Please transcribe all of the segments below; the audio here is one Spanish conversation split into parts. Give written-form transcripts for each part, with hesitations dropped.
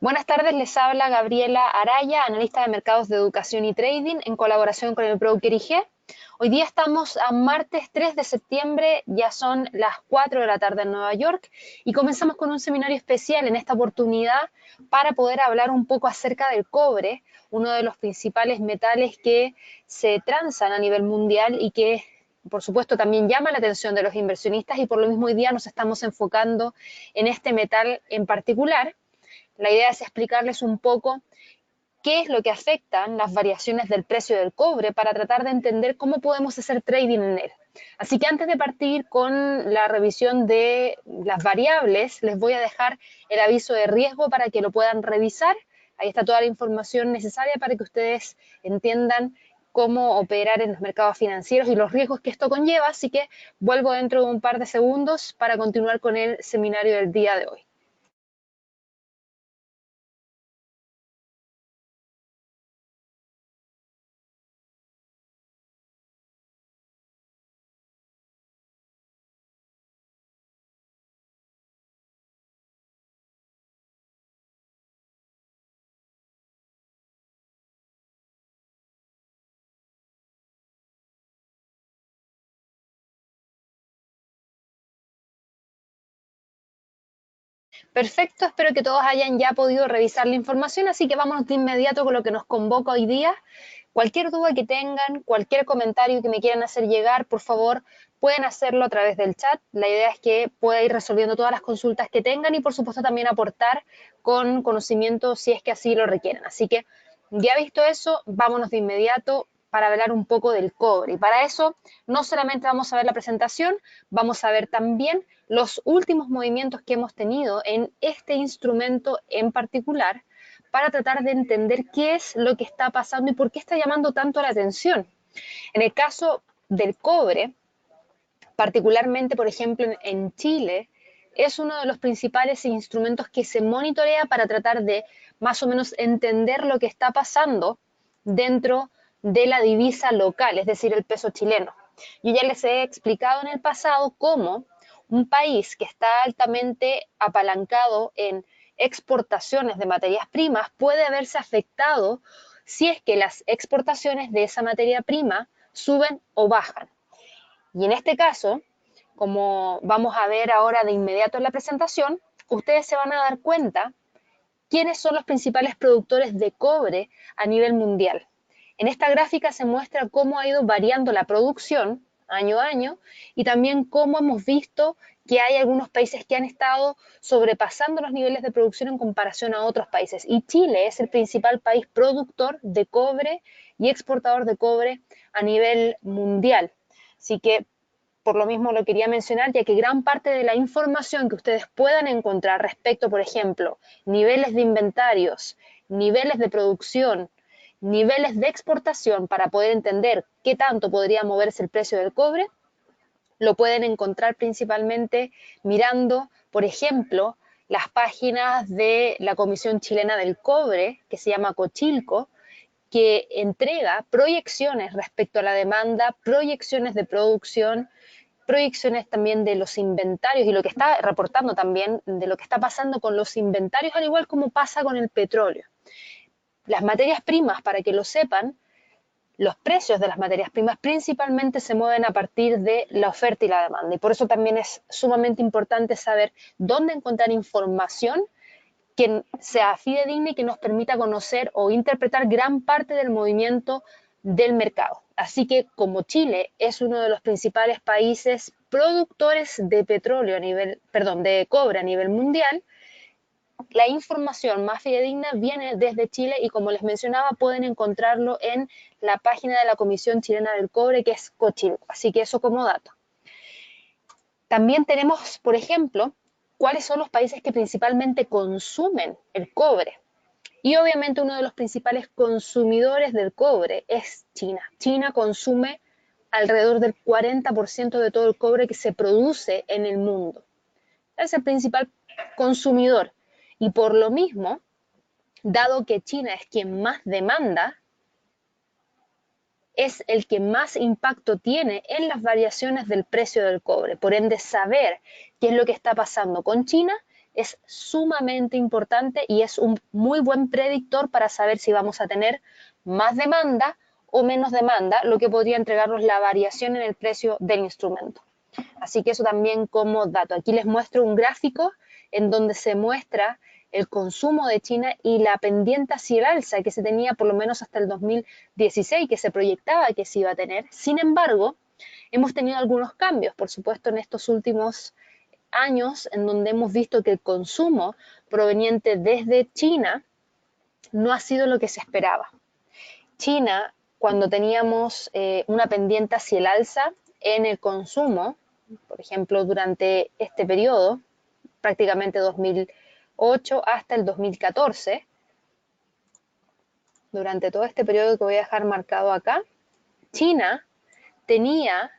Buenas tardes, les habla Gabriela Araya, analista de mercados de educación y trading, en colaboración con el broker IG. Hoy día estamos a martes 3 de septiembre, ya son las 4 de la tarde en Nueva York y comenzamos con un seminario especial en esta oportunidad para poder hablar un poco acerca del cobre, uno de los principales metales que se transan a nivel mundial y que por supuesto también llama la atención de los inversionistas, y por lo mismo hoy día nos estamos enfocando en este metal en particular. La idea es explicarles un poco qué es lo que afectan las variaciones del precio del cobre para tratar de entender cómo podemos hacer trading en él. Así que antes de partir con la revisión de las variables, les voy a dejar el aviso de riesgo para que lo puedan revisar. Ahí está toda la información necesaria para que ustedes entiendan cómo operar en los mercados financieros y los riesgos que esto conlleva. Así que vuelvo dentro de un par de segundos para continuar con el seminario del día de hoy. Perfecto, espero que todos hayan ya podido revisar la información, así que vámonos de inmediato con lo que nos convoca hoy día. Cualquier duda que tengan, cualquier comentario que me quieran hacer llegar, por favor, pueden hacerlo a través del chat. La idea es que pueda ir resolviendo todas las consultas que tengan y, por supuesto, también aportar con conocimiento si es que así lo requieren. Así que, ya visto eso, vámonos de inmediato para hablar un poco del cobre. Y para eso, no solamente vamos a ver la presentación, vamos a ver también los últimos movimientos que hemos tenido en este instrumento en particular, para tratar de entender qué es lo que está pasando y por qué está llamando tanto la atención. En el caso del cobre, particularmente, por ejemplo, en Chile, es uno de los principales instrumentos que se monitorea para tratar de más o menos entender lo que está pasando dentro de la divisa local, es decir, el peso chileno. Yo ya les he explicado en el pasado cómo un país que está altamente apalancado en exportaciones de materias primas puede verse afectado si es que las exportaciones de esa materia prima suben o bajan. Y en este caso, como vamos a ver ahora de inmediato en la presentación, ustedes se van a dar cuenta quiénes son los principales productores de cobre a nivel mundial. En esta gráfica se muestra cómo ha ido variando la producción año a año y también cómo hemos visto que hay algunos países que han estado sobrepasando los niveles de producción en comparación a otros países. Y Chile es el principal país productor de cobre y exportador de cobre a nivel mundial. Así que por lo mismo lo quería mencionar, ya que gran parte de la información que ustedes puedan encontrar respecto, por ejemplo, niveles de inventarios, niveles de producción, niveles de exportación, para poder entender qué tanto podría moverse el precio del cobre, lo pueden encontrar principalmente mirando, por ejemplo, las páginas de la Comisión Chilena del Cobre, que se llama Cochilco, que entrega proyecciones respecto a la demanda, proyecciones de producción, proyecciones también de los inventarios y lo que está reportando también de lo que está pasando con los inventarios, al igual como pasa con el petróleo. Las materias primas, para que lo sepan, los precios de las materias primas principalmente se mueven a partir de la oferta y la demanda, y por eso también es sumamente importante saber dónde encontrar información que sea fidedigna y que nos permita conocer o interpretar gran parte del movimiento del mercado. Así que como Chile es uno de los principales países productores de petróleo a nivel, perdón, de cobre a nivel mundial, la información más fidedigna viene desde Chile y, como les mencionaba, pueden encontrarlo en la página de la Comisión Chilena del Cobre, que es Cochilco. Así que eso como dato. También tenemos, por ejemplo, cuáles son los países que principalmente consumen el cobre. Y obviamente uno de los principales consumidores del cobre es China. China consume alrededor del 40% de todo el cobre que se produce en el mundo. Es el principal consumidor. Y por lo mismo, dado que China es quien más demanda, es el que más impacto tiene en las variaciones del precio del cobre. Por ende, saber qué es lo que está pasando con China es sumamente importante y es un muy buen predictor para saber si vamos a tener más demanda o menos demanda, lo que podría entregarnos la variación en el precio del instrumento. Así que eso también como dato. Aquí les muestro un gráfico en donde se muestra el consumo de China y la pendiente hacia el alza que se tenía por lo menos hasta el 2016, que se proyectaba que se iba a tener. Sin embargo, hemos tenido algunos cambios, por supuesto, en estos últimos años, en donde hemos visto que el consumo proveniente desde China no ha sido lo que se esperaba. China, cuando teníamos una pendiente hacia el alza en el consumo, por ejemplo, durante este periodo, prácticamente 2008 hasta el 2014, durante todo este periodo que voy a dejar marcado acá, China tenía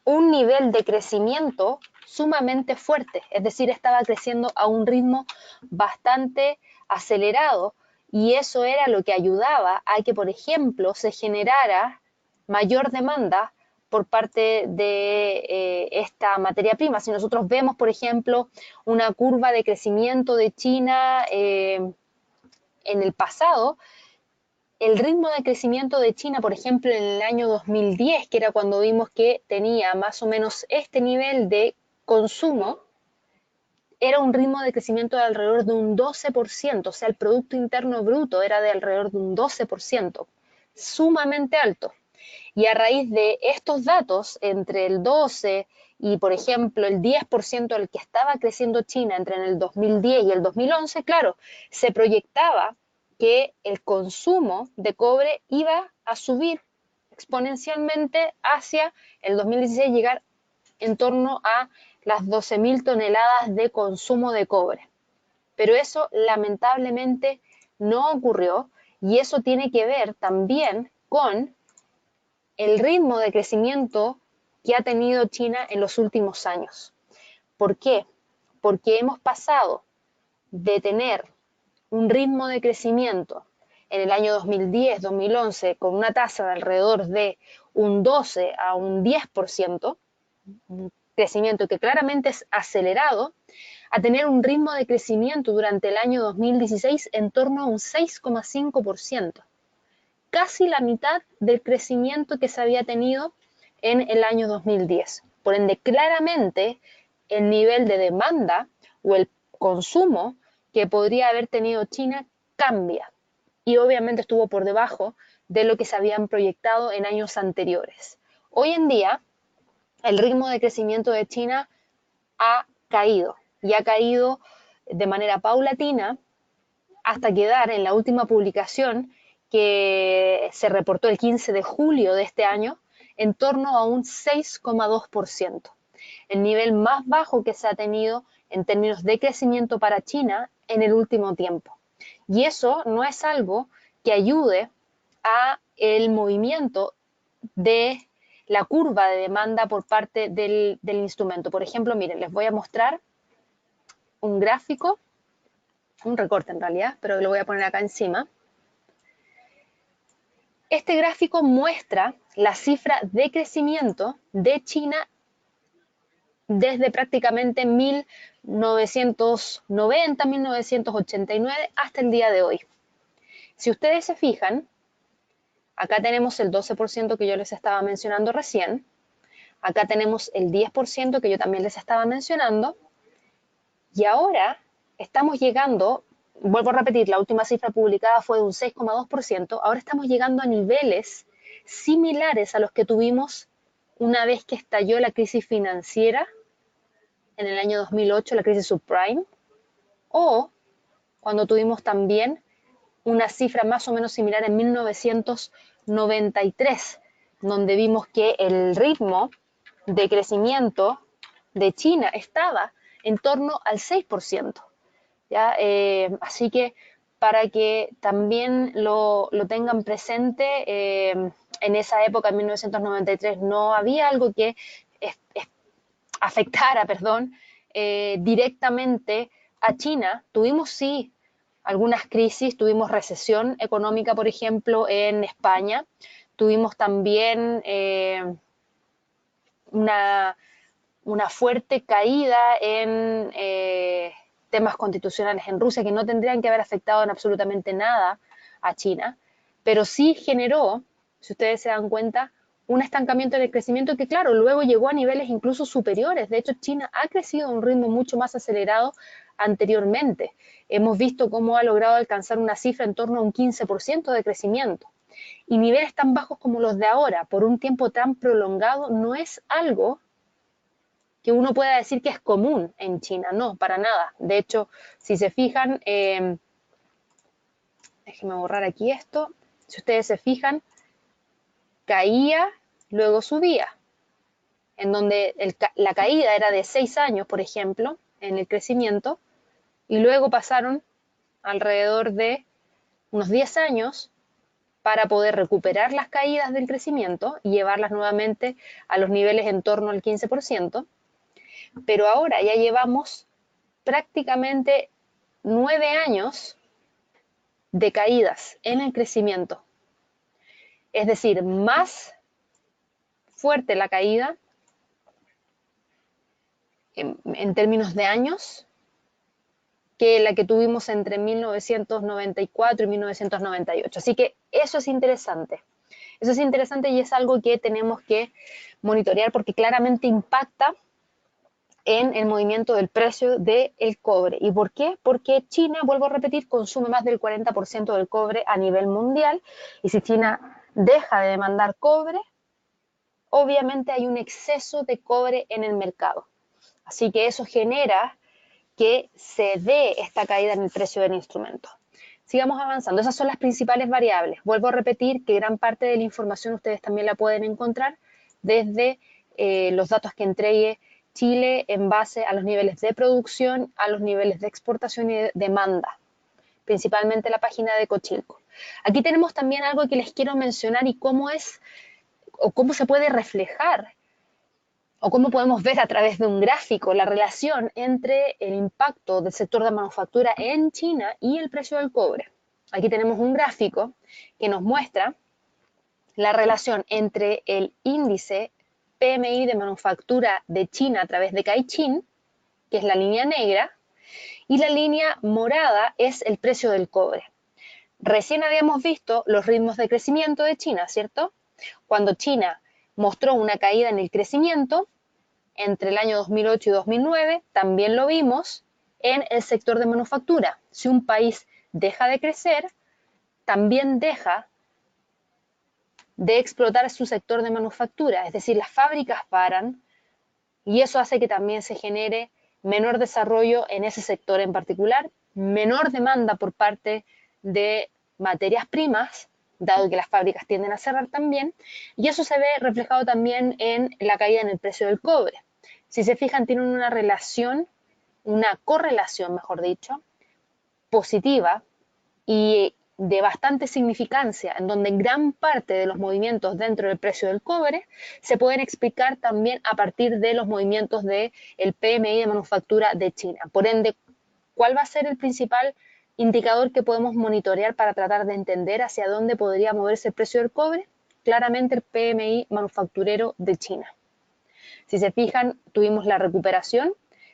un nivel de crecimiento sumamente fuerte, es decir, estaba creciendo a un ritmo bastante acelerado y eso era lo que ayudaba a que, por ejemplo, se generara mayor demanda por parte de esta materia prima. Si nosotros vemos, por ejemplo, una curva de crecimiento de China en el pasado, el ritmo de crecimiento de China, por ejemplo, en el año 2010, que era cuando vimos que tenía más o menos este nivel de consumo, era un ritmo de crecimiento de alrededor de un 12%, o sea, el Producto Interno Bruto era de alrededor de un 12%, sumamente alto. Y a raíz de estos datos, entre el 12 y, por ejemplo, el 10% al que estaba creciendo China entre el 2010 y el 2011, claro, se proyectaba que el consumo de cobre iba a subir exponencialmente hacia el 2016, llegar en torno a las 12.000 toneladas de consumo de cobre. Pero eso lamentablemente no ocurrió y eso tiene que ver también con el ritmo de crecimiento que ha tenido China en los últimos años. ¿Por qué? Porque hemos pasado de tener un ritmo de crecimiento en el año 2010-2011 con una tasa de alrededor de un 12 a un 10%, un crecimiento que claramente es acelerado, a tener un ritmo de crecimiento durante el año 2016 en torno a un 6,5%, casi la mitad del crecimiento que se había tenido en el año 2010. Por ende, claramente el nivel de demanda o el consumo que podría haber tenido China cambia y obviamente estuvo por debajo de lo que se habían proyectado en años anteriores. Hoy en día, el ritmo de crecimiento de China ha caído y ha caído de manera paulatina hasta quedar en la última publicación que se reportó el 15 de julio de este año en torno a un 6,2%, el nivel más bajo que se ha tenido en términos de crecimiento para China en el último tiempo. Y eso no es algo que ayude a el movimiento de la curva de demanda por parte del instrumento. Por ejemplo, miren, les voy a mostrar un gráfico, un recorte en realidad, pero lo voy a poner acá encima. Este gráfico muestra la cifra de crecimiento de China desde prácticamente 1990, 1989 hasta el día de hoy. Si ustedes se fijan, acá tenemos el 12% que yo les estaba mencionando recién, acá tenemos el 10% que yo también les estaba mencionando, y ahora estamos llegando, vuelvo a repetir, la última cifra publicada fue de un 6,2%, ahora estamos llegando a niveles similares a los que tuvimos una vez que estalló la crisis financiera en el año 2008, la crisis subprime, o cuando tuvimos también una cifra más o menos similar en 1993, donde vimos que el ritmo de crecimiento de China estaba en torno al 6%. ¿Ya? Así que para que también lo tengan presente, en esa época, en 1993, no había algo que afectara, perdón, directamente a China. Tuvimos sí algunas crisis, tuvimos recesión económica, por ejemplo, en España, tuvimos también una fuerte caída en temas constitucionales en Rusia que no tendrían que haber afectado en absolutamente nada a China, pero sí generó, si ustedes se dan cuenta, un estancamiento en el crecimiento que, claro, luego llegó a niveles incluso superiores. De hecho, China ha crecido a un ritmo mucho más acelerado anteriormente. Hemos visto cómo ha logrado alcanzar una cifra en torno a un 15% de crecimiento. Y niveles tan bajos como los de ahora, por un tiempo tan prolongado, no es algo que uno pueda decir que es común en China, no, para nada. De hecho, si se fijan, déjenme borrar aquí esto, si ustedes se fijan, caía, luego subía, en donde la caída era de 6 años, por ejemplo, en el crecimiento, y luego pasaron alrededor de unos 10 años para poder recuperar las caídas del crecimiento y llevarlas nuevamente a los niveles en torno al 15%, pero ahora ya llevamos prácticamente 9 años de caídas en el crecimiento. Es decir, más fuerte la caída en términos de años que la que tuvimos entre 1994 y 1998. Así que eso es interesante. Eso es interesante y es algo que tenemos que monitorear porque claramente impacta en el movimiento del precio del cobre. ¿Y por qué? Porque China, vuelvo a repetir, consume más del 40% del cobre a nivel mundial y si China deja de demandar cobre, obviamente hay un exceso de cobre en el mercado. Así que eso genera que se dé esta caída en el precio del instrumento. Sigamos avanzando. Esas son las principales variables. Vuelvo a repetir que gran parte de la información ustedes también la pueden encontrar desde los datos que entregue Chile en base a los niveles de producción, a los niveles de exportación y de demanda, principalmente la página de Cochilco. Aquí tenemos también algo que les quiero mencionar y cómo es o cómo se puede reflejar o cómo podemos ver a través de un gráfico la relación entre el impacto del sector de manufactura en China y el precio del cobre. Aquí tenemos un gráfico que nos muestra la relación entre el índice PMI de manufactura de China a través de Caixin, que es la línea negra, y la línea morada es el precio del cobre. Recién habíamos visto los ritmos de crecimiento de China, ¿cierto? Cuando China mostró una caída en el crecimiento entre el año 2008 y 2009, también lo vimos en el sector de manufactura. Si un país deja de crecer, también deja de explotar su sector de manufactura, es decir, las fábricas paran y eso hace que también se genere menor desarrollo en ese sector en particular, menor demanda por parte de materias primas, dado que las fábricas tienden a cerrar también, y eso se ve reflejado también en la caída en el precio del cobre. Si se fijan, tienen una relación, una correlación, mejor dicho, positiva y de bastante significancia, en donde gran parte de los movimientos dentro del precio del cobre se pueden explicar también a partir de los movimientos del PMI de manufactura de China. Por ende, ¿cuál va a ser el principal indicador que podemos monitorear para tratar de entender hacia dónde podría moverse el precio del cobre? Claramente el PMI manufacturero de China. Si se fijan, tuvimos la recuperación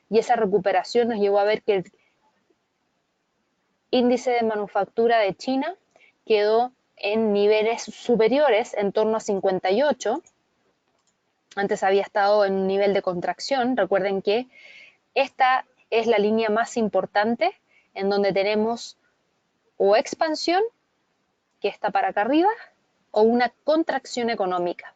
y esa recuperación nos llevó a ver que el índice de manufactura de China quedó en niveles superiores, en torno a 58. Antes había estado en un nivel de contracción. Recuerden que esta es la línea más importante en donde tenemos o expansión, que está para acá arriba, o una contracción económica.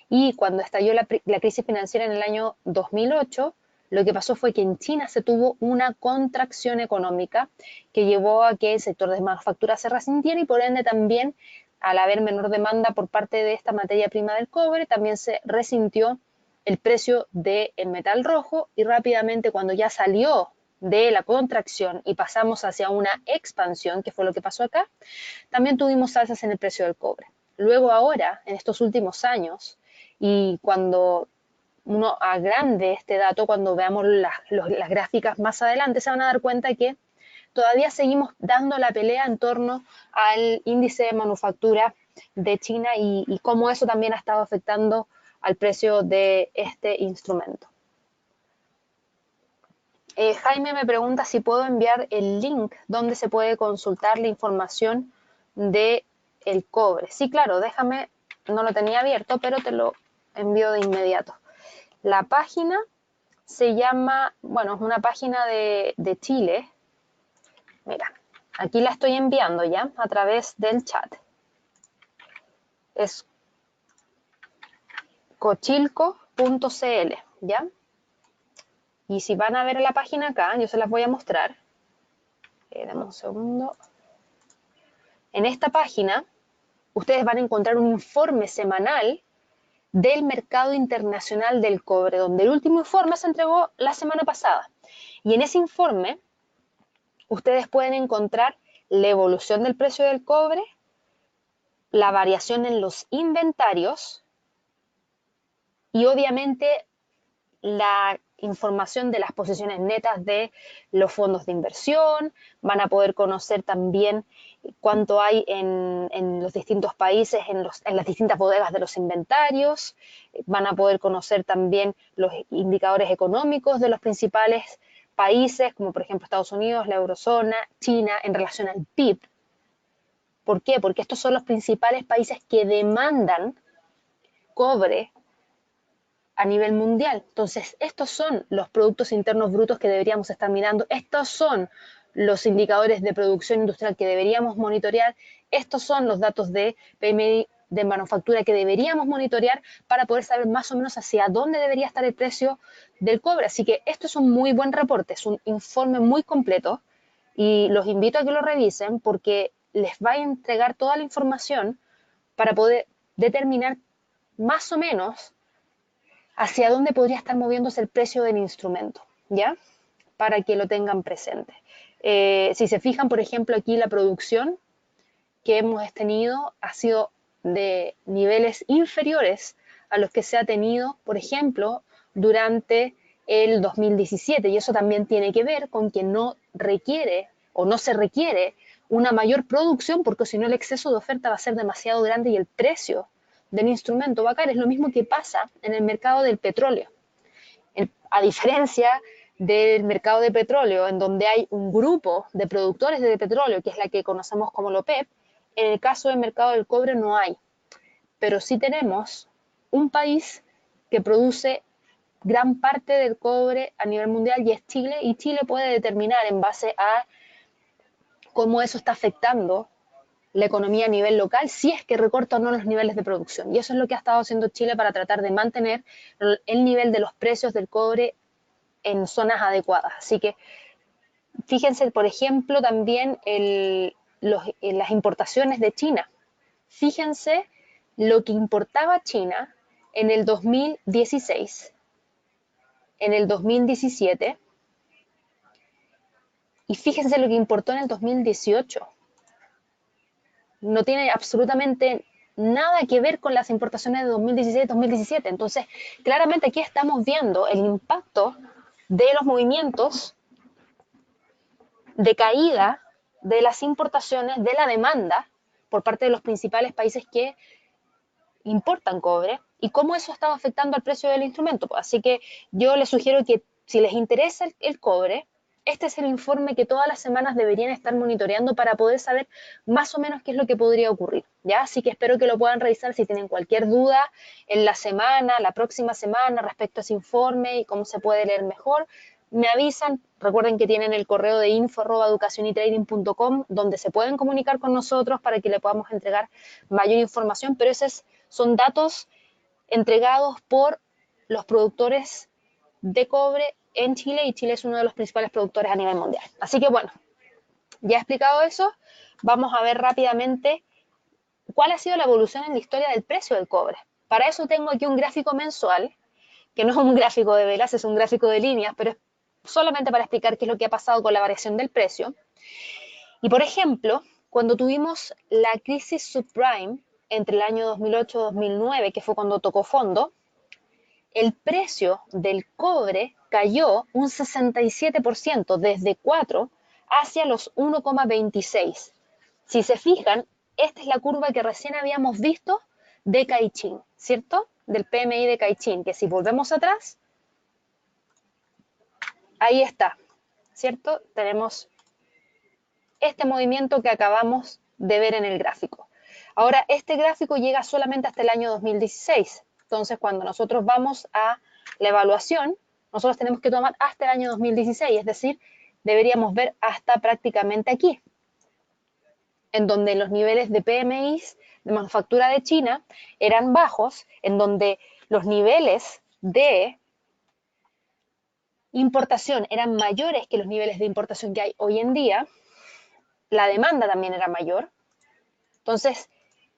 Y cuando estalló la crisis financiera en el año 2008, lo que pasó fue que en China se tuvo una contracción económica que llevó a que el sector de manufactura se resintiera y por ende también, al haber menor demanda por parte de esta materia prima del cobre, también se resintió el precio del metal rojo y rápidamente cuando ya salió de la contracción y pasamos hacia una expansión, que fue lo que pasó acá, también tuvimos alzas en el precio del cobre. Luego ahora, en estos últimos años, y cuando uno agrande este dato, cuando veamos las gráficas más adelante, se van a dar cuenta que todavía seguimos dando la pelea en torno al índice de manufactura de China y cómo eso también ha estado afectando al precio de este instrumento. Jaime me pregunta si puedo enviar el link donde se puede consultar la información de el cobre. Sí, claro, déjame, no lo tenía abierto, pero te lo envío de inmediato. La página se llama, bueno, es una página de Chile. Mira, aquí la estoy enviando ya a través del chat. Es cochilco.cl, ¿ya? Y si van a ver la página acá, yo se las voy a mostrar. Dame un segundo. En esta página, ustedes van a encontrar un informe semanal del mercado internacional del cobre, donde el último informe se entregó la semana pasada. Y en ese informe, ustedes pueden encontrar la evolución del precio del cobre, la variación en los inventarios y obviamente la información de las posiciones netas de los fondos de inversión, van a poder conocer también cuánto hay en los distintos países, en las distintas bodegas de los inventarios, van a poder conocer también los indicadores económicos de los principales países, como por ejemplo Estados Unidos, la eurozona, China, en relación al PIB. ¿Por qué? Porque estos son los principales países que demandan cobre a nivel mundial. Entonces, estos son los productos internos brutos que deberíamos estar mirando, estos son los indicadores de producción industrial que deberíamos monitorear, estos son los datos de PMI de manufactura que deberíamos monitorear para poder saber más o menos hacia dónde debería estar el precio del cobre. Así que esto es un muy buen reporte, es un informe muy completo y los invito a que lo revisen porque les va a entregar toda la información para poder determinar más o menos hacia dónde podría estar moviéndose el precio del instrumento, ¿ya? Para que lo tengan presente. Si se fijan, por ejemplo, aquí la producción que hemos tenido ha sido de niveles inferiores a los que se ha tenido, por ejemplo, durante el 2017. Y eso también tiene que ver con que no requiere o no se requiere una mayor producción porque si no el exceso de oferta va a ser demasiado grande y el precio del instrumento va a caer. Es lo mismo que pasa en el mercado del petróleo. A diferencia del mercado de petróleo, en donde hay un grupo de productores de petróleo, que es la que conocemos como la OPEP, en el caso del mercado del cobre no hay. Pero sí tenemos un país que produce gran parte del cobre a nivel mundial y es Chile, y Chile puede determinar en base a cómo eso está afectando la economía a nivel local, si es que recorta o no los niveles de producción. Y eso es lo que ha estado haciendo Chile para tratar de mantener el nivel de los precios del cobre en zonas adecuadas. Así que fíjense, por ejemplo, también en las importaciones de China. Fíjense lo que importaba China en el 2016, en el 2017, y fíjense lo que importó en el 2018. No tiene absolutamente nada que ver con las importaciones de 2016-2017. Entonces, claramente aquí estamos viendo el impacto de los movimientos de caída de las importaciones, de la demanda por parte de los principales países que importan cobre y cómo eso estaba afectando al precio del instrumento. Así que yo les sugiero que si les interesa el cobre, este es el informe que todas las semanas deberían estar monitoreando para poder saber más o menos qué es lo que podría ocurrir, ¿ya? Así que espero que lo puedan revisar si tienen cualquier duda en la semana, la próxima semana respecto a ese informe y cómo se puede leer mejor. Me avisan, recuerden que tienen el correo de info@educacionytrading.com donde se pueden comunicar con nosotros para que le podamos entregar mayor información, pero son datos entregados por los productores de cobre en Chile y Chile es uno de los principales productores a nivel mundial. Así que bueno, ya he explicado eso, vamos a ver rápidamente cuál ha sido la evolución en la historia del precio del cobre. Para eso tengo aquí un gráfico mensual, que no es un gráfico de velas, es un gráfico de líneas, pero es solamente para explicar qué es lo que ha pasado con la variación del precio. Y por ejemplo, cuando tuvimos la crisis subprime entre el año 2008-2009, que fue cuando tocó fondo, el precio del cobre cayó un 67%, desde 4 hacia los 1,26. Si se fijan, esta es la curva que recién habíamos visto de Caixin, ¿cierto? Del PMI de Caixin, que si volvemos atrás, ahí está. ¿cierto? Tenemos este movimiento que acabamos de ver en el gráfico. Ahora, este gráfico llega solamente hasta el año 2016. Entonces, cuando nosotros vamos a la evaluación, nosotros tenemos que tomar hasta el año 2016, es decir, deberíamos ver hasta prácticamente aquí, en donde los niveles de PMI de manufactura de China eran bajos, en donde los niveles de importación eran mayores que los niveles de importación que hay hoy en día, la demanda también era mayor. Entonces,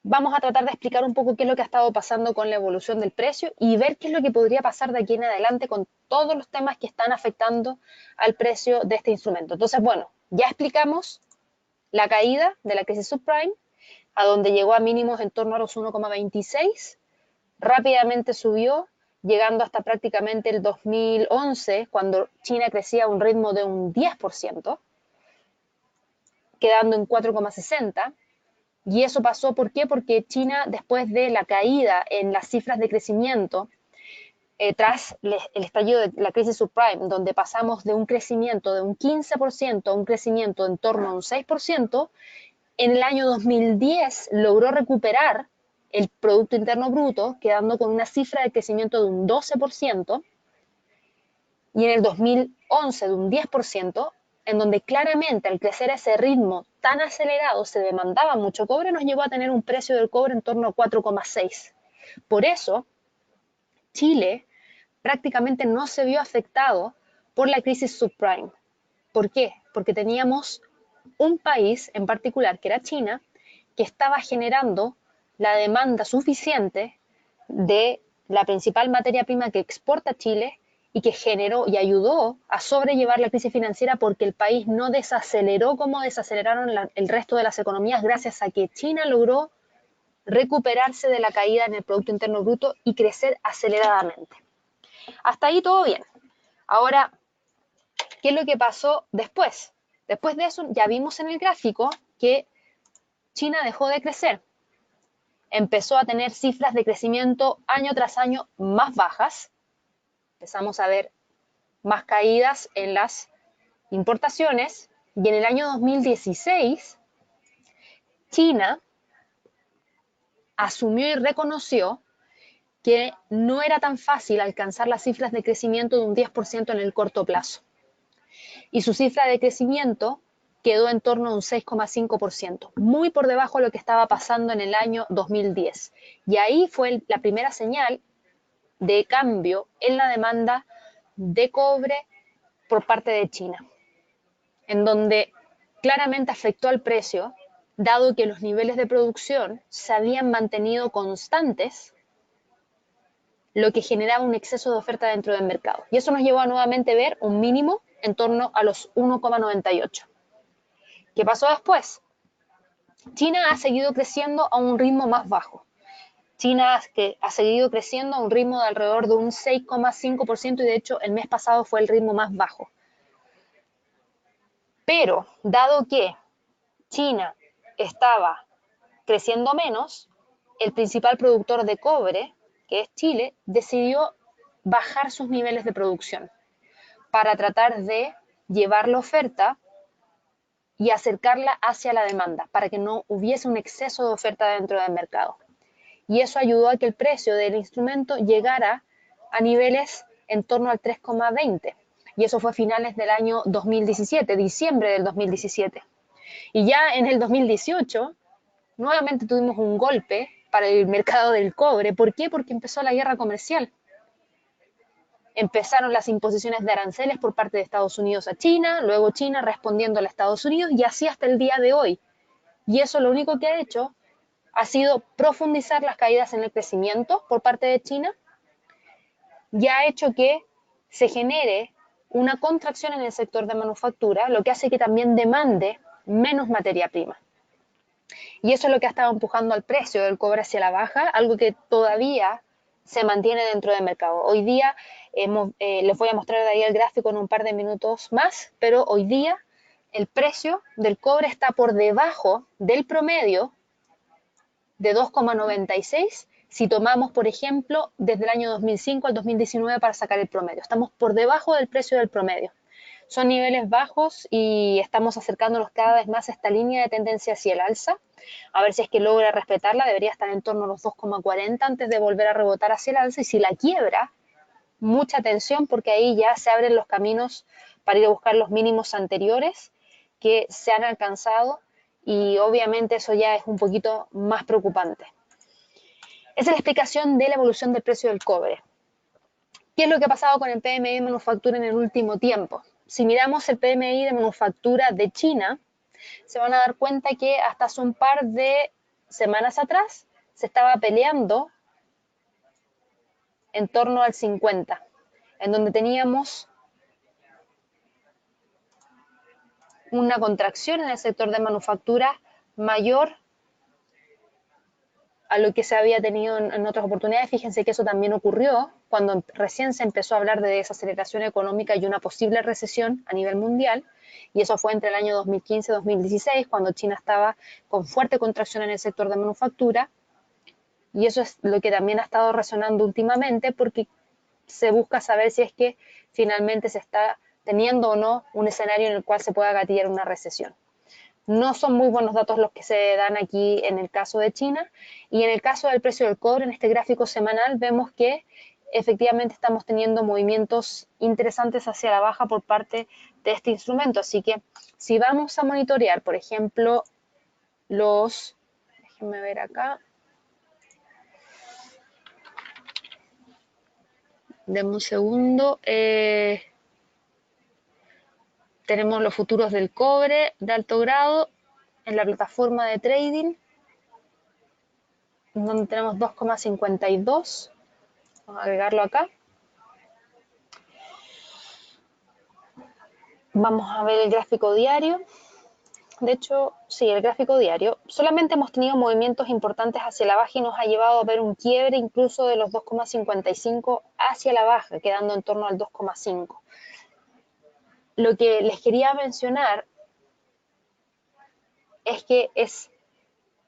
vamos a tratar de explicar un poco qué es lo que ha estado pasando con la evolución del precio y ver qué es lo que podría pasar de aquí en adelante con todos los temas que están afectando al precio de este instrumento. Entonces, bueno, ya explicamos la caída de la crisis subprime, a donde llegó a mínimos en torno a los 1,26, rápidamente subió, llegando hasta prácticamente el 2011, cuando China crecía a un ritmo de un 10%, quedando en 4,60. Y eso pasó, ¿por qué? Porque China, después de la caída en las cifras de crecimiento, tras el estallido de la crisis subprime, donde pasamos de un crecimiento de un 15% a un crecimiento en torno a un 6%, en el año 2010 logró recuperar el Producto Interno Bruto, quedando con una cifra de crecimiento de un 12%, y en el 2011 de un 10%, en donde claramente al crecer a ese ritmo tan acelerado se demandaba mucho cobre, nos llevó a tener un precio del cobre en torno a 4,6. Por eso, Chile prácticamente no se vio afectado por la crisis subprime. ¿Por qué? Porque teníamos un país en particular, que era China, que estaba generando la demanda suficiente de la principal materia prima que exporta Chile y que generó y ayudó a sobrellevar la crisis financiera porque el país no desaceleró como desaceleraron el resto de las economías gracias a que China logró recuperarse de la caída en el Producto Interno Bruto y crecer aceleradamente. Hasta ahí todo bien. Ahora, ¿qué es lo que pasó después? Después de eso ya vimos en el gráfico que China dejó de crecer. Empezó a tener cifras de crecimiento año tras año más bajas. Empezamos a ver más caídas en las importaciones y en el año 2016 China asumió y reconoció que no era tan fácil alcanzar las cifras de crecimiento de un 10% en el corto plazo. Y su cifra de crecimiento quedó en torno a un 6,5%, muy por debajo de lo que estaba pasando en el año 2010. Y ahí fue la primera señal de cambio en la demanda de cobre por parte de China, en donde claramente afectó al precio, dado que los niveles de producción se habían mantenido constantes, lo que generaba un exceso de oferta dentro del mercado. Y eso nos llevó a nuevamente ver un mínimo en torno a los 1,98. ¿Qué pasó después? China ha seguido creciendo a un ritmo más bajo. China ha seguido creciendo a un ritmo de alrededor de un 6,5% y de hecho el mes pasado fue el ritmo más bajo. Pero dado que China estaba creciendo menos, el principal productor de cobre, que es Chile, decidió bajar sus niveles de producción para tratar de llevar la oferta y acercarla hacia la demanda, para que no hubiese un exceso de oferta dentro del mercado. Y eso ayudó a que el precio del instrumento llegara a niveles en torno al 3,20. Y eso fue a finales del año 2017, diciembre del 2017. Y ya en el 2018, nuevamente tuvimos un golpe para el mercado del cobre. ¿Por qué? Porque empezó la guerra comercial. Empezaron las imposiciones de aranceles por parte de Estados Unidos a China, luego China respondiendo a Estados Unidos y así hasta el día de hoy. Y eso lo único que ha hecho ha sido profundizar las caídas en el crecimiento por parte de China y ha hecho que se genere una contracción en el sector de manufactura, lo que hace que también demande menos materia prima. Y eso es lo que ha estado empujando al precio del cobre hacia la baja, algo que todavía se mantiene dentro del mercado. Hoy día, les voy a mostrar de ahí el gráfico en un par de minutos más, pero hoy día el precio del cobre está por debajo del promedio de 2,96 si tomamos, por ejemplo, desde el año 2005 al 2019 para sacar el promedio. Estamos por debajo del precio del promedio. Son niveles bajos y estamos acercándonos cada vez más a esta línea de tendencia hacia el alza. A ver si es que logra respetarla, debería estar en torno a los 2,40 antes de volver a rebotar hacia el alza. Y si la quiebra, mucha atención porque ahí ya se abren los caminos para ir a buscar los mínimos anteriores que se han alcanzado y obviamente eso ya es un poquito más preocupante. Esa es la explicación de la evolución del precio del cobre. ¿Qué es lo que ha pasado con el PMI de manufactura en el último tiempo? Si miramos el PMI de manufactura de China, se van a dar cuenta que hasta hace un par de semanas atrás se estaba peleando en torno al 50, en donde teníamos una contracción en el sector de manufactura mayor a lo que se había tenido en otras oportunidades. Fíjense que eso también ocurrió cuando recién se empezó a hablar de desaceleración económica y una posible recesión a nivel mundial, y eso fue entre el año 2015-2016, cuando China estaba con fuerte contracción en el sector de manufactura, y eso es lo que también ha estado resonando últimamente, porque se busca saber si es que finalmente se está teniendo o no un escenario en el cual se pueda gatillar una recesión. No son muy buenos datos los que se dan aquí en el caso de China, y en el caso del precio del cobre, en este gráfico semanal, vemos que efectivamente estamos teniendo movimientos interesantes hacia la baja por parte de este instrumento. Así que si vamos a monitorear, por ejemplo, déjenme ver acá, denme un segundo, tenemos los futuros del cobre de alto grado en la plataforma de trading, donde tenemos 2,52. Vamos a agregarlo acá. Vamos a ver el gráfico diario. De hecho, sí, el gráfico diario. Solamente hemos tenido movimientos importantes hacia la baja y nos ha llevado a ver un quiebre incluso de los 2,55 hacia la baja, quedando en torno al 2,5. Lo que les quería mencionar es que es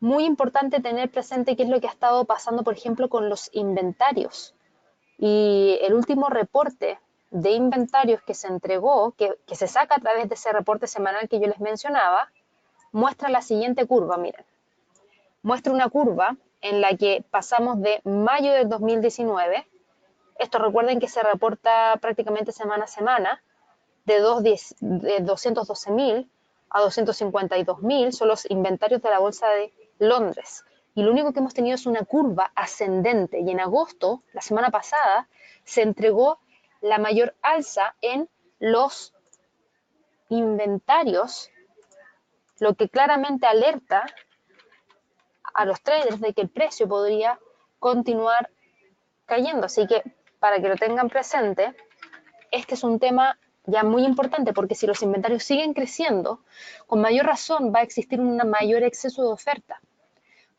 muy importante tener presente qué es lo que ha estado pasando, por ejemplo, con los inventarios. Y el último reporte de inventarios que se entregó, que se saca a través de ese reporte semanal que yo les mencionaba, muestra la siguiente curva, miren. Muestra una curva en la que pasamos de mayo del 2019, esto recuerden que se reporta prácticamente semana a semana, de 212.000 a 252.000 son los inventarios de la Bolsa de Londres. Y lo único que hemos tenido es una curva ascendente. Y en agosto, la semana pasada, se entregó la mayor alza en los inventarios, lo que claramente alerta a los traders de que el precio podría continuar cayendo. Así que, para que lo tengan presente, este es un tema ya muy importante, porque si los inventarios siguen creciendo, con mayor razón va a existir un mayor exceso de oferta.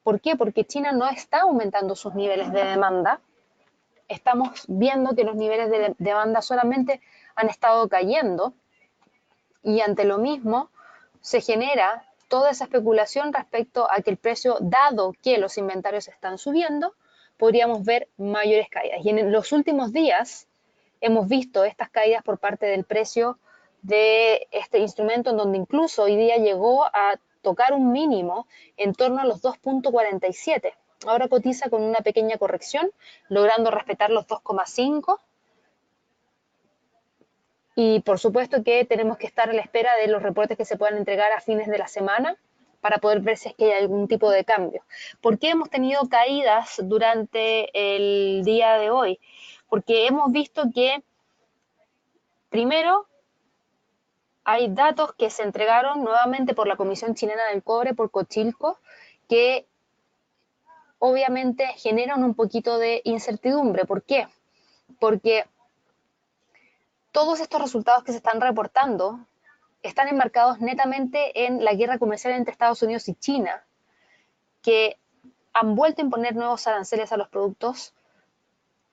¿Por qué? Porque China no está aumentando sus niveles de demanda. Estamos viendo que los niveles de demanda solamente han estado cayendo, y ante lo mismo se genera toda esa especulación respecto a que el precio, dado que los inventarios están subiendo, podríamos ver mayores caídas. Y en los últimos días hemos visto estas caídas por parte del precio de este instrumento, en donde incluso hoy día llegó a tocar un mínimo en torno a los 2,47. Ahora cotiza con una pequeña corrección, logrando respetar los 2,5. Y por supuesto que tenemos que estar a la espera de los reportes que se puedan entregar a fines de la semana para poder ver si es que hay algún tipo de cambio. ¿Por qué hemos tenido caídas durante el día de hoy? Porque hemos visto que, primero, hay datos que se entregaron nuevamente por la Comisión Chilena del Cobre, por Cochilco, que obviamente generan un poquito de incertidumbre. ¿Por qué? Porque todos estos resultados que se están reportando están enmarcados netamente en la guerra comercial entre Estados Unidos y China, que han vuelto a imponer nuevos aranceles a los productos,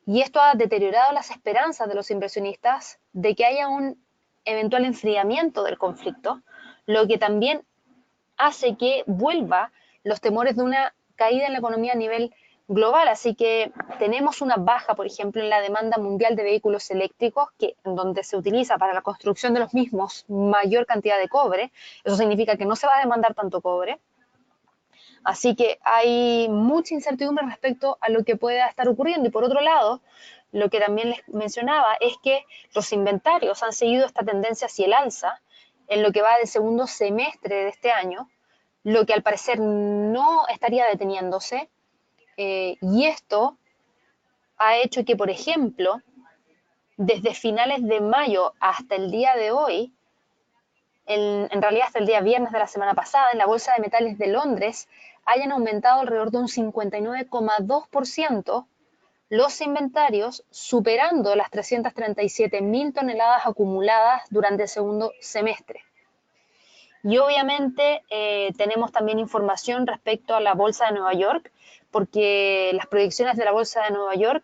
y esto ha deteriorado las esperanzas de los inversionistas de que haya un eventual enfriamiento del conflicto, lo que también hace que vuelva los temores de una caída en la economía a nivel global, así que tenemos una baja, por ejemplo, en la demanda mundial de vehículos eléctricos, que en donde se utiliza para la construcción de los mismos mayor cantidad de cobre. Eso significa que no se va a demandar tanto cobre. Así que hay mucha incertidumbre respecto a lo que pueda estar ocurriendo. Y por otro lado, lo que también les mencionaba es que los inventarios han seguido esta tendencia hacia el alza en lo que va del segundo semestre de este año, lo que al parecer no estaría deteniéndose. Y esto ha hecho que, por ejemplo, desde finales de mayo hasta el día de hoy, en realidad hasta el día viernes de la semana pasada, en la Bolsa de Metales de Londres, hayan aumentado alrededor de un 59,2% los inventarios, superando las 337.000 toneladas acumuladas durante el segundo semestre. Y obviamente tenemos también información respecto a la Bolsa de Nueva York, porque las proyecciones de la Bolsa de Nueva York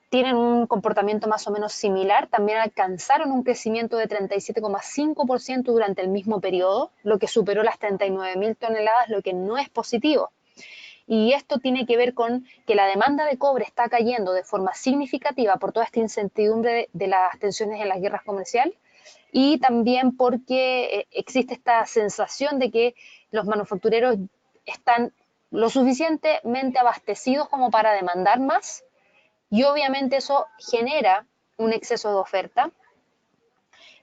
tienen un comportamiento más o menos similar, también alcanzaron un crecimiento de 37,5% durante el mismo periodo, lo que superó las 39.000 toneladas, lo que no es positivo. Y esto tiene que ver con que la demanda de cobre está cayendo de forma significativa por toda esta incertidumbre de las tensiones en las guerras comerciales y también porque existe esta sensación de que los manufactureros están lo suficientemente abastecidos como para demandar más y obviamente eso genera un exceso de oferta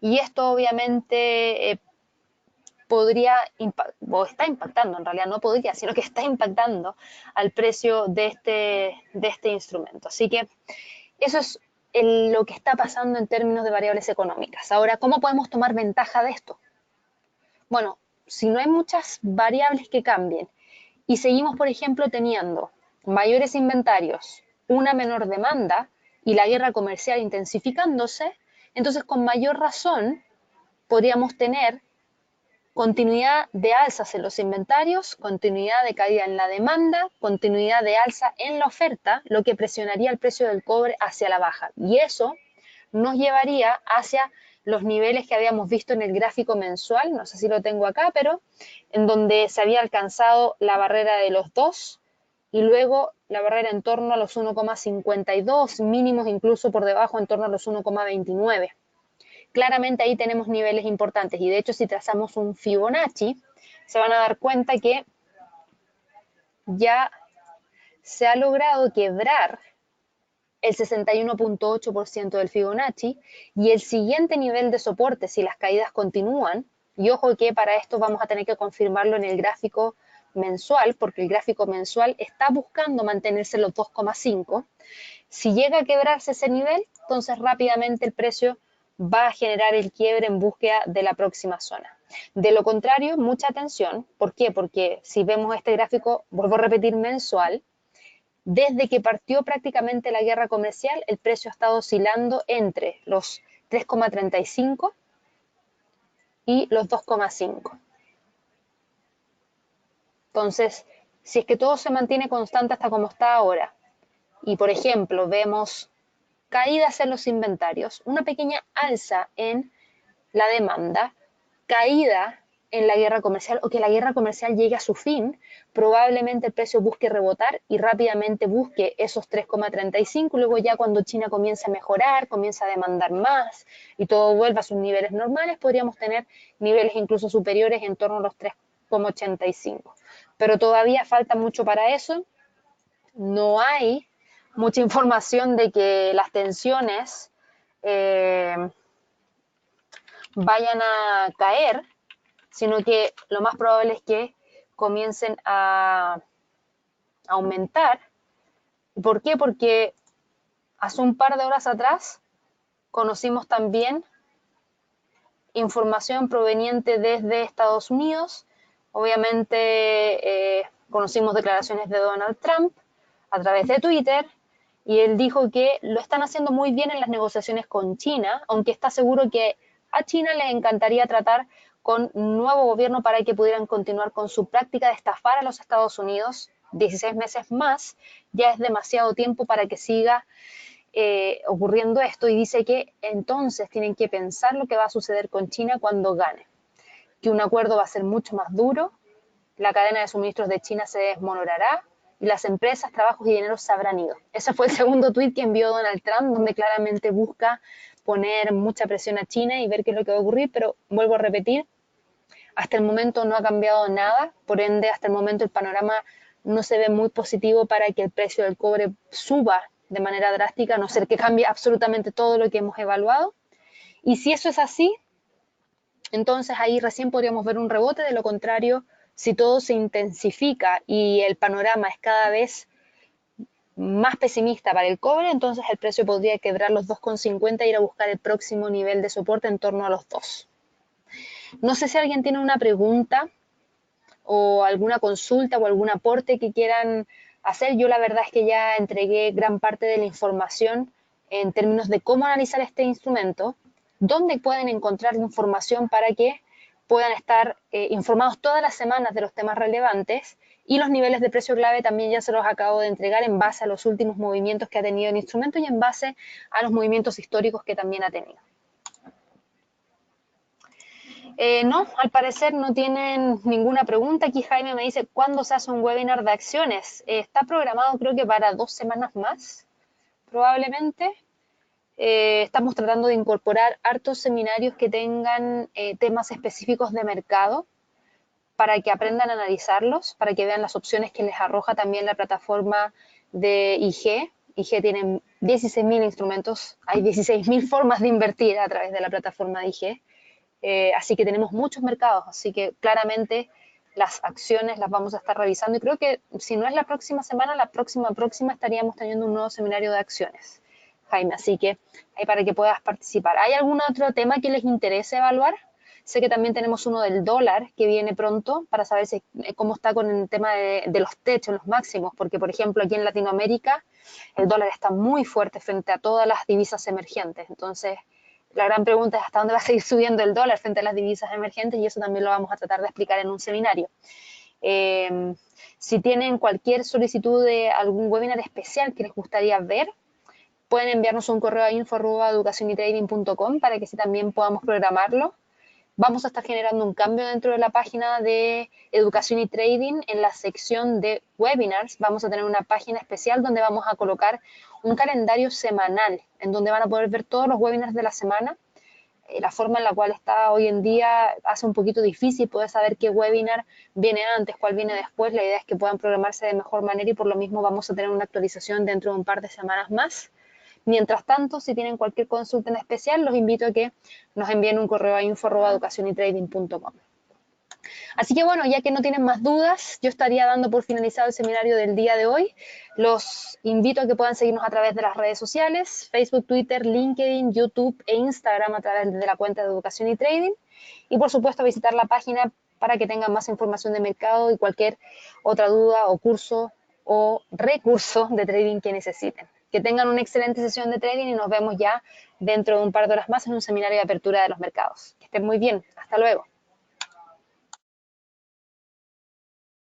y esto obviamente podría, o está impactando, en realidad no podría, sino que está impactando al precio de este instrumento. Así que eso es lo que está pasando en términos de variables económicas. Ahora, ¿cómo podemos tomar ventaja de esto? Bueno, si no hay muchas variables que cambien y seguimos, por ejemplo, teniendo mayores inventarios, una menor demanda y la guerra comercial intensificándose, entonces con mayor razón podríamos tener continuidad de alzas en los inventarios, continuidad de caída en la demanda, continuidad de alza en la oferta, lo que presionaría el precio del cobre hacia la baja. Y eso nos llevaría hacia los niveles que habíamos visto en el gráfico mensual, no sé si lo tengo acá, pero en donde se había alcanzado la barrera de los 2 y luego la barrera en torno a los 1,52, mínimos incluso por debajo en torno a los 1,29. Claramente ahí tenemos niveles importantes y de hecho si trazamos un Fibonacci se van a dar cuenta que ya se ha logrado quebrar el 61,8% del Fibonacci y el siguiente nivel de soporte si las caídas continúan, y ojo que para esto vamos a tener que confirmarlo en el gráfico mensual porque el gráfico mensual está buscando mantenerse en los 2,5. Si llega a quebrarse ese nivel, entonces rápidamente el precio va a generar el quiebre en búsqueda de la próxima zona. De lo contrario, mucha atención. ¿Por qué? Porque si vemos este gráfico, vuelvo a repetir, mensual, desde que partió prácticamente la guerra comercial, el precio ha estado oscilando entre los 3,35 y los 2,5. Entonces, si es que todo se mantiene constante hasta como está ahora, y por ejemplo vemos caídas en los inventarios, una pequeña alza en la demanda, caída en la guerra comercial o que la guerra comercial llegue a su fin, probablemente el precio busque rebotar y rápidamente busque esos 3,35. Luego ya cuando China comience a mejorar, comienza a demandar más y todo vuelva a sus niveles normales, podríamos tener niveles incluso superiores en torno a los 3,85. Pero todavía falta mucho para eso. No hay mucha información de que las tensiones vayan a caer, sino que lo más probable es que comiencen a aumentar. ¿Por qué? Porque hace un par de horas atrás conocimos también información proveniente desde Estados Unidos. Obviamente conocimos declaraciones de Donald Trump a través de Twitter y él dijo que lo están haciendo muy bien en las negociaciones con China, aunque está seguro que a China le encantaría tratar con un nuevo gobierno para que pudieran continuar con su práctica de estafar a los Estados Unidos. 16 meses más ya es demasiado tiempo para que siga ocurriendo esto y dice que entonces tienen que pensar lo que va a suceder con China cuando gane, que un acuerdo va a ser mucho más duro, la cadena de suministros de China se desmoronará y las empresas, trabajos y dinero se habrán ido. Ese fue el segundo tuit que envió Donald Trump, donde claramente busca poner mucha presión a China y ver qué es lo que va a ocurrir, pero vuelvo a repetir, hasta el momento no ha cambiado nada, por ende hasta el momento el panorama no se ve muy positivo para que el precio del cobre suba de manera drástica, a no ser que cambie absolutamente todo lo que hemos evaluado. Y si eso es así, entonces ahí recién podríamos ver un rebote. De lo contrario, si todo se intensifica y el panorama es cada vez más pesimista para el cobre, entonces el precio podría quebrar los 2,50 e ir a buscar el próximo nivel de soporte en torno a los 2. No sé si alguien tiene una pregunta o alguna consulta o algún aporte que quieran hacer. Yo la verdad es que ya entregué gran parte de la información en términos de cómo analizar este instrumento, dónde pueden encontrar información para que puedan estar informados todas las semanas de los temas relevantes, y los niveles de precio clave también ya se los acabo de entregar en base a los últimos movimientos que ha tenido el instrumento y en base a los movimientos históricos que también ha tenido. No, al parecer no tienen ninguna pregunta. Aquí Jaime me dice, ¿cuándo se hace un webinar de acciones? Está programado creo que para 2 semanas más, probablemente. Estamos tratando de incorporar hartos seminarios que tengan temas específicos de mercado para que aprendan a analizarlos, para que vean las opciones que les arroja también la plataforma de IG. IG tiene 16.000 instrumentos, hay 16.000 formas de invertir a través de la plataforma de IG. Así que tenemos muchos mercados, así que claramente las acciones las vamos a estar revisando y creo que si no es la próxima semana, la próxima estaríamos teniendo un nuevo seminario de acciones, Jaime, así que ahí para que puedas participar. ¿Hay algún otro tema que les interese evaluar? Sé que también tenemos uno del dólar que viene pronto para saber cómo está con el tema de los techos, los máximos, porque por ejemplo aquí en Latinoamérica el dólar está muy fuerte frente a todas las divisas emergentes, entonces la gran pregunta es hasta dónde va a seguir subiendo el dólar frente a las divisas emergentes, y eso también lo vamos a tratar de explicar en un seminario. Si tienen cualquier solicitud de algún webinar especial que les gustaría ver, pueden enviarnos un correo a info@educacionytrading.com para que así también podamos programarlo. Vamos a estar generando un cambio dentro de la página de Educación y Trading. En la sección de webinars vamos a tener una página especial donde vamos a colocar un calendario semanal en donde van a poder ver todos los webinars de la semana. La forma en la cual está hoy en día hace un poquito difícil poder saber qué webinar viene antes, cuál viene después. La idea es que puedan programarse de mejor manera y por lo mismo vamos a tener una actualización dentro de un par de semanas más. Mientras tanto, si tienen cualquier consulta en especial, los invito a que nos envíen un correo a info@educacionytrading.com. Así que bueno, ya que no tienen más dudas, yo estaría dando por finalizado el seminario del día de hoy. Los invito a que puedan seguirnos a través de las redes sociales, Facebook, Twitter, LinkedIn, YouTube e Instagram a través de la cuenta de Educación y Trading. Y por supuesto visitar la página para que tengan más información de mercado y cualquier otra duda o curso o recurso de trading que necesiten. Que tengan una excelente sesión de trading y nos vemos ya dentro de un par de horas más en un seminario de apertura de los mercados. Que estén muy bien. Hasta luego.